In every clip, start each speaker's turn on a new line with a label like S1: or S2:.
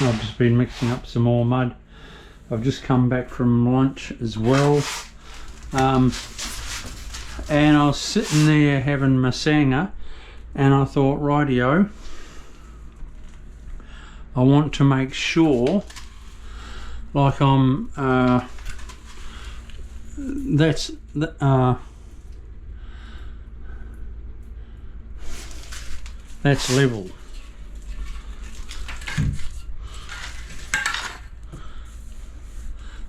S1: I've just been mixing up some more mud. I've just come back from lunch as well. And I was sitting there having my sanger, and I thought, rightio, I want to make sure, like I'm, that's level.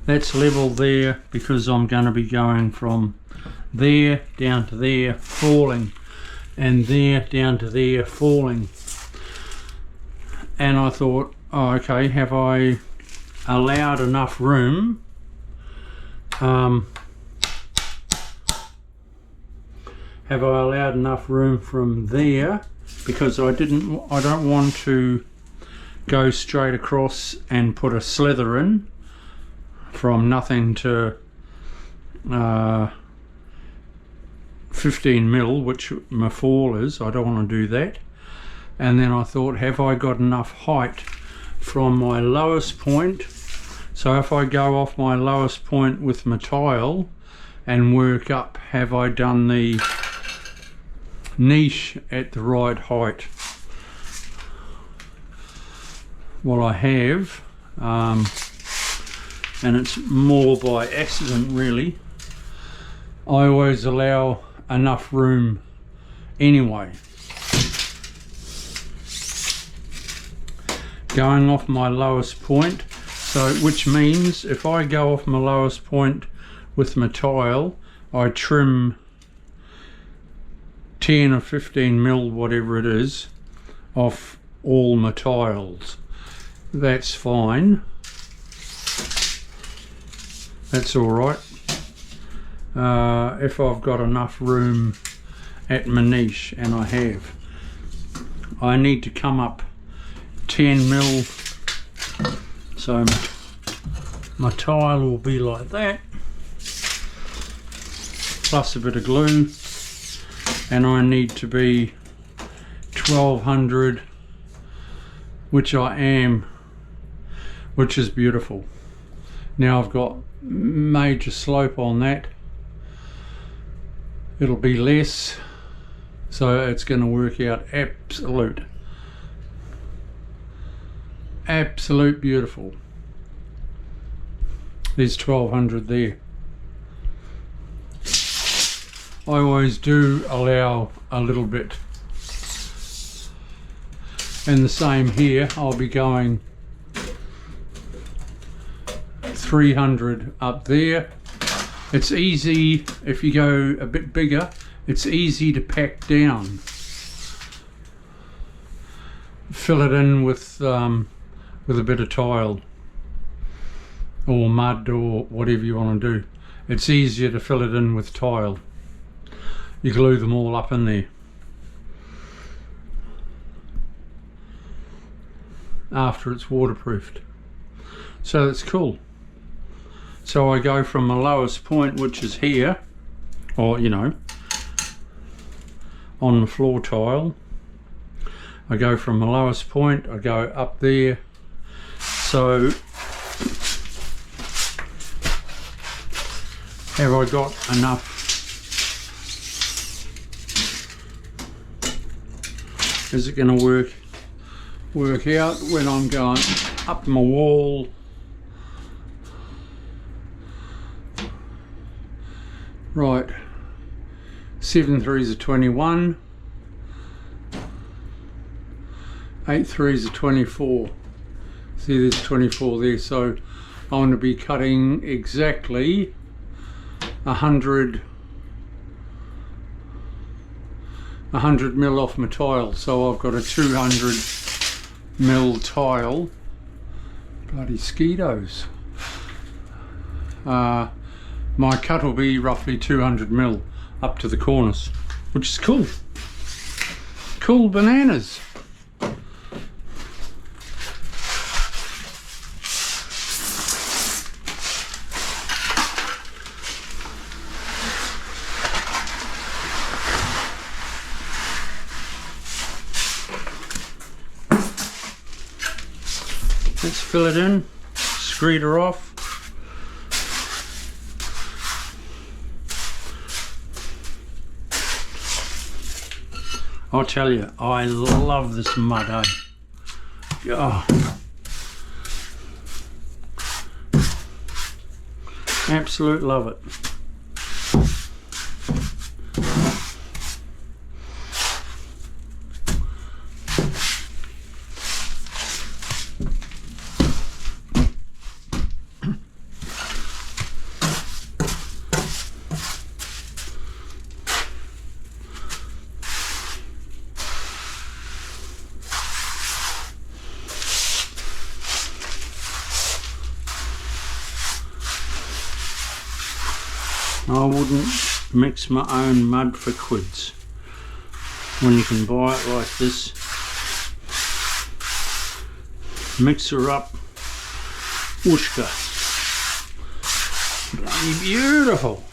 S1: That's level there, because I'm going to be going from there down to there, falling, and there down to there, falling. And I thought, oh, okay, have I allowed enough room from there, because I don't want to go straight across and put a slither in from nothing to 15 mil, which my fall is. I don't want to do that. And then I thought, have I got enough height from my lowest point? So if I go off my lowest point with my tile and work up, have I done the niche at the right height? Well, I have, and it's more by accident really. I always allow enough room anyway. Going off my lowest point, so which means if I go off my lowest point with my tile, I trim 10 or 15 mil, whatever it is, off all my tiles. That's fine. That's all right. If I've got enough room at my niche, and I have, I need to come up 10 mil, so my tile will be like that, plus a bit of glue, and I need to be 1200, which I am, which is beautiful. Now I've got major slope on that, it'll be less, so it's going to work out absolute beautiful. There's 1200 there. I always do allow a little bit, and the same here. I'll be going 300 up there. It's easy if you go a bit bigger, it's easy to pack down. Fill it in with a bit of tile or mud or whatever you want to do. It's easier to fill it in with tile. You glue them all up in there. After it's waterproofed. So that's cool. So I go from the lowest point, which is here, or you know, on the floor tile. I go from the lowest point, I go up there. So have I got enough? Is it going to work out when I'm going up my wall? Right, 7 threes are 21, 8 threes are 24. See, there's 24 there, so I'm going to be cutting exactly 100 mil off my tile, so I've got a 200 mil tile. Bloody mosquitoes. My cut will be roughly 200 mil up to the corners, which is cool. Cool bananas. Let's fill it in, screed her off. I'll tell you, I love this mud, eh? Oh. Absolute love it. I wouldn't mix my own mud for quids when you can buy it like this. Mix her up, whooshka. Bloody beautiful.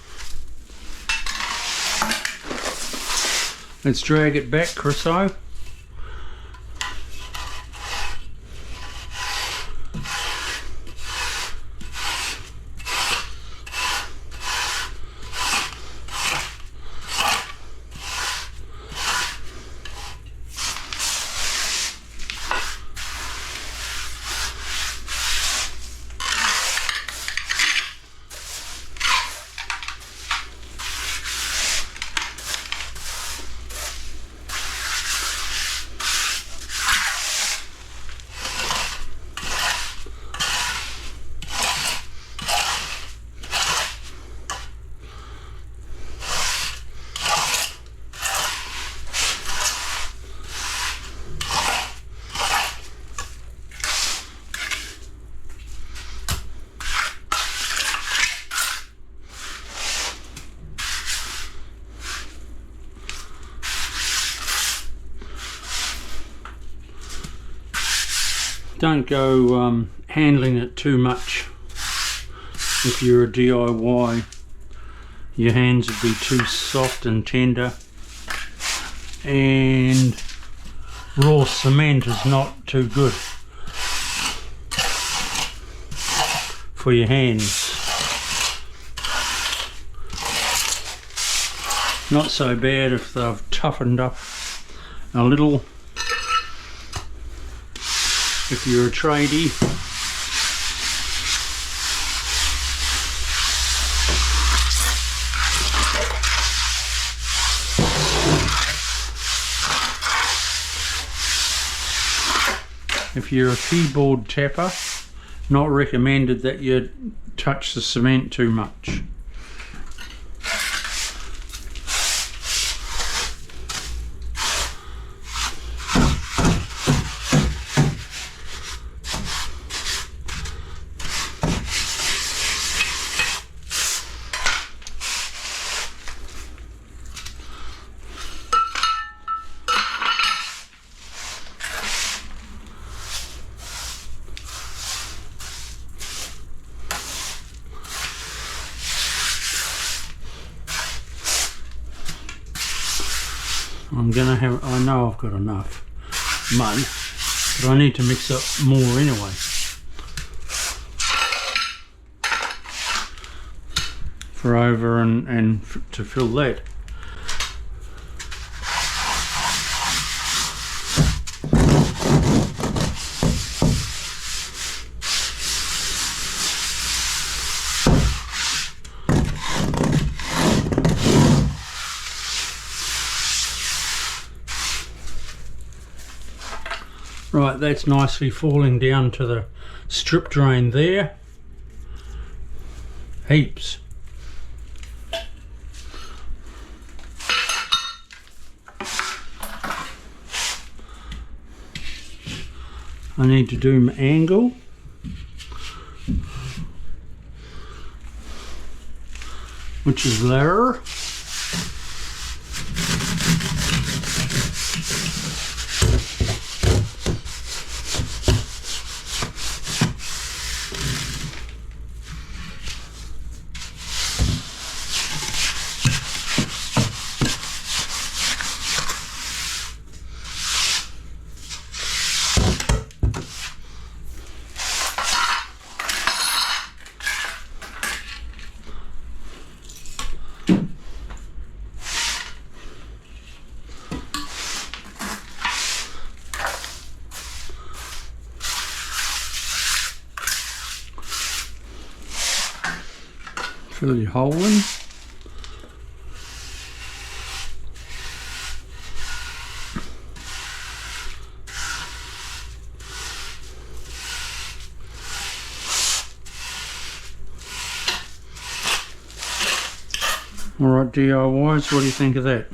S1: Let's drag it back, Chriso. Don't go handling it too much. If you're a DIY, your hands would be too soft and tender, and raw cement is not too good for your hands. Not so bad if they've toughened up a little. If you're a tradie, if you're a keyboard tapper, not recommended that you touch the cement too much. I know I've got enough mud, but I need to mix up more anyway. For over and to fill that. Right, that's nicely falling down to the strip drain there. Heaps. I need to do my angle. Which is there. Fill your hole in. Alright DIYs, what do you think of that?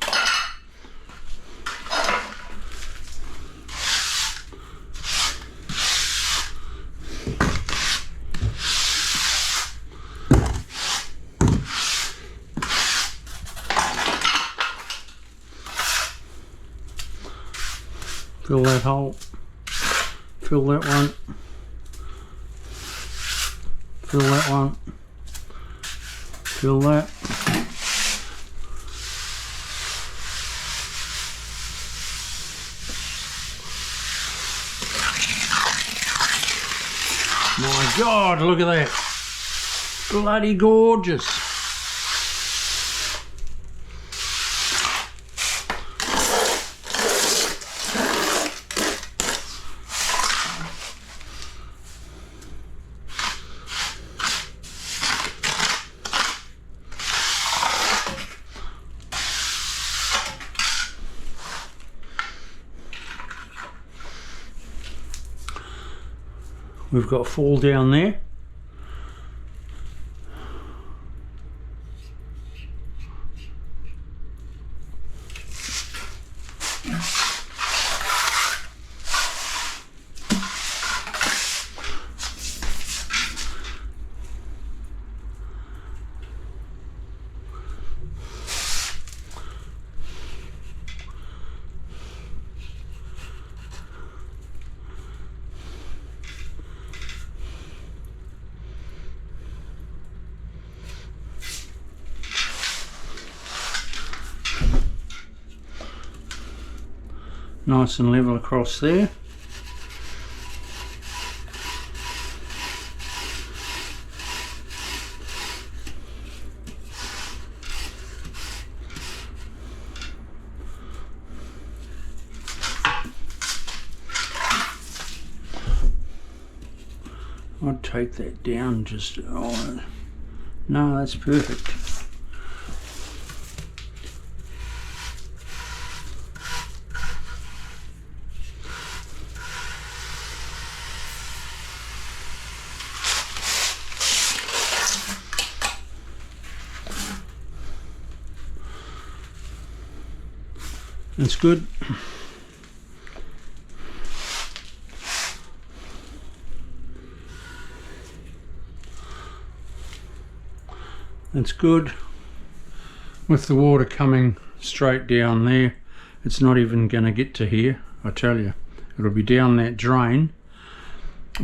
S1: Fill that hole, fill that one, fill that one, fill that. My God, look at that. Bloody gorgeous. We've got fall down there. Nice and level across there. I'd take that down just, oh, no, that's perfect. That's good. That's good. With the water coming straight down there, it's not even going to get to here, I tell you. It'll be down that drain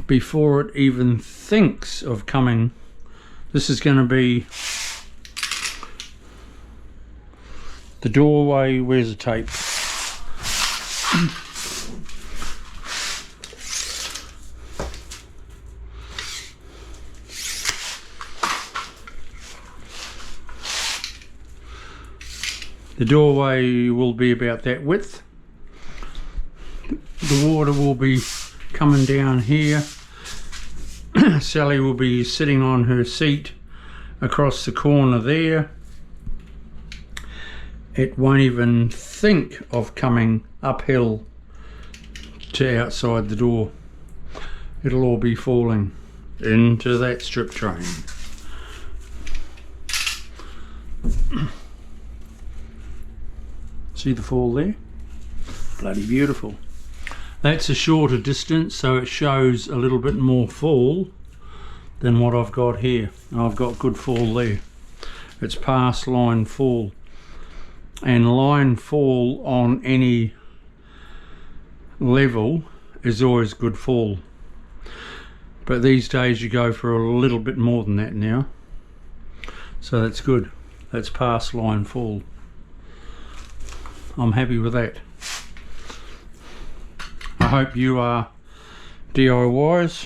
S1: before it even thinks of coming. This is going to be the doorway. Where's the tape? The doorway will be about that width. The water will be coming down here. Sally will be sitting on her seat across the corner there. It won't even think of coming uphill to outside the door. It'll all be falling into that strip drain. See the fall there? Bloody beautiful. That's a shorter distance, so it shows a little bit more fall than what I've got here. I've got good fall there. It's past line fall. And line fall on any level is always good fall. But these days you go for a little bit more than that now. So that's good. That's past line fall. I'm happy with that. I hope you are DIYs.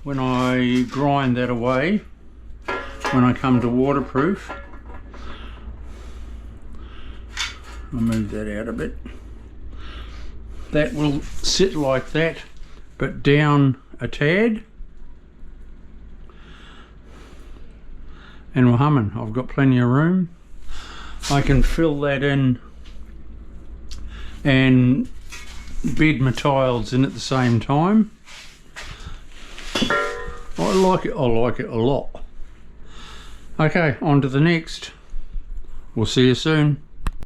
S1: When I grind that away, when I come to waterproof, I'll move that out a bit. That will sit like that, but down a tad, and we're humming. I've got plenty of room. I can fill that in and bed my tiles in at the same time. I like it a lot. Okay, on to the next. We'll see you soon.